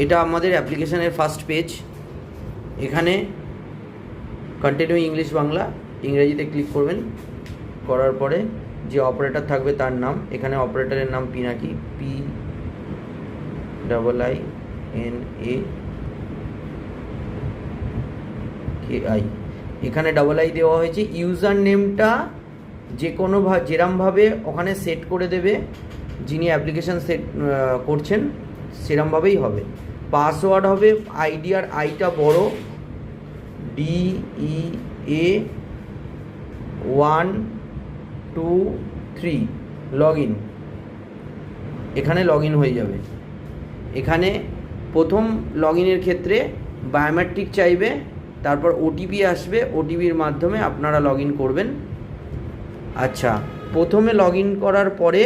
এটা আমাদের অ্যাপ্লিকেশনের ফার্স্ট পেজ। এখানে কন্টিনিউ ইংলিশ বাংলা ইংরেজিতে ক্লিক করবেন। করার পরে যে অপারেটর থাকবে তার নাম, এখানে অপারেটরের নাম পিনাকি, PINAKI। এখানে $I দেওয়া হয়েছে। ইউজার নেমটা যে কোনো যেরমভাবে ওখানে সেট করে দেবে যিনি অ্যাপ্লিকেশান সেট করছেন সেরমভাবেই হবে। পাসওয়ার্ড হবে আইডি আর আইটা বড়, DEA123 লগ ইন। এখানে লগ ইন হয়ে যাবে। এখানে প্রথম লগ ইনের ক্ষেত্রে বায়োমেট্রিক চাইবে, তারপর ওটিপি আসবে, ওটিপির মাধ্যমে আপনারা লগ ইন করবেন। আচ্ছা, প্রথমে লগ ইন করার পরে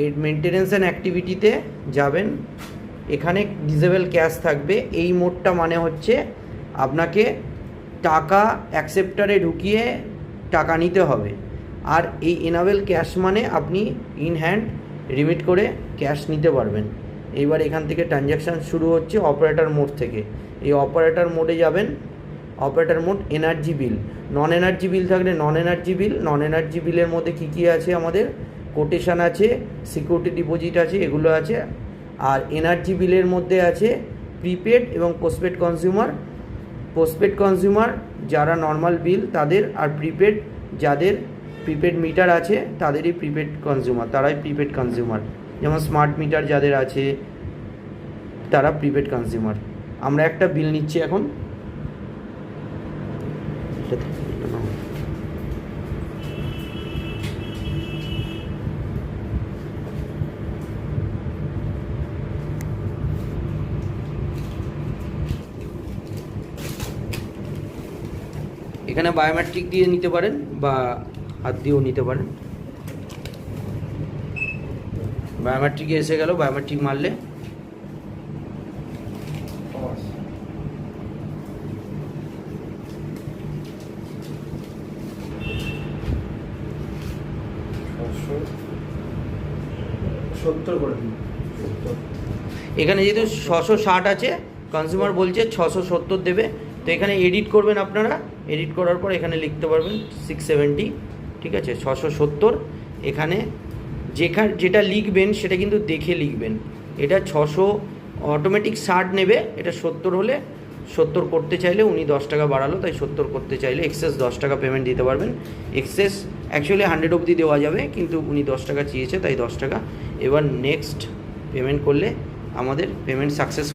এর মেনটেনেন্স অ্যান্ড অ্যাক্টিভিটিতে যাবেন। এখানে ডিসেবল ক্যাশ থাকবে। এই মোডটা মানে হচ্ছে আপনাকে টাকা অ্যাকসেপ্টারে ঢুকিয়ে টাকা নিতে হবে। আর এই এনাবেল ক্যাশ মানে আপনি ইন হ্যান্ড রিমিট করে ক্যাশ নিতে পারবেন। এইবার এখান থেকে ট্রানজ্যাকশান শুরু হচ্ছে অপারেটর মোড থেকে। এই অপারেটর মোডে যাবেন। অপারেটর মোড এনার্জি বিল, নন এনার্জি বিল থাকলে নন এনার্জি বিল। নন এনার্জি বিলের মধ্যে কী কী আছে আমাদের কোটেশন আছে, সিকিউরিটি ডিপোজিট আছে, এগুলো আছে। আর এনার্জি বিলের মধ্যে আছে প্রিপেড এবং পোস্টপেড কনজিউমার। পোস্টপেড কনজিউমার যারা নর্মাল বিল তাদের, আর প্রিপেড যাদের প্রিপেড মিটার আছে তাদেরই প্রিপেড কনজিউমার, তারাই প্রিপেড কনজিউমার। যেমন স্মার্ট মিটার যাদের আছে তারা প্রিপেড কনজিউমার। আমরা একটা বিল নিচ্ছি এখন। এখানে বায়োমেট্রিক দিয়ে নিতে পারেন বা হাত দিয়েও নিতে পারেন। বায়োমেট্রিকে এসে গেল, বায়োমেট্রিক মারলে এখানে যেহেতু 660 আছে, কনজিউমার বলছে 670 দেবে। তো এখানে এডিট করবেন আপনারা। এডিট করার পর এখানে লিখতে পারবেন 670, ঠিক আছে, 670। এখানে যেটা লিখবেন সেটা কিন্তু দেখে লিখবেন। এটা 600 অটোমেটিক 60 নেবে, এটা 70 হলে 70 করতে চাইলে উনি 10 টাকা বাড়ালো, তাই 70 করতে চাইলে এক্সেস 10 টাকা পেমেন্ট দিতে পারবেন। এক্সেস অ্যাকচুয়ালি 100 অবধি দেওয়া যাবে, কিন্তু উনি 10 টাকা চেয়েছে তাই 10 টাকা। এবার নেক্সট পেমেন্ট করলে আমাদের পেমেন্ট সাকসেস।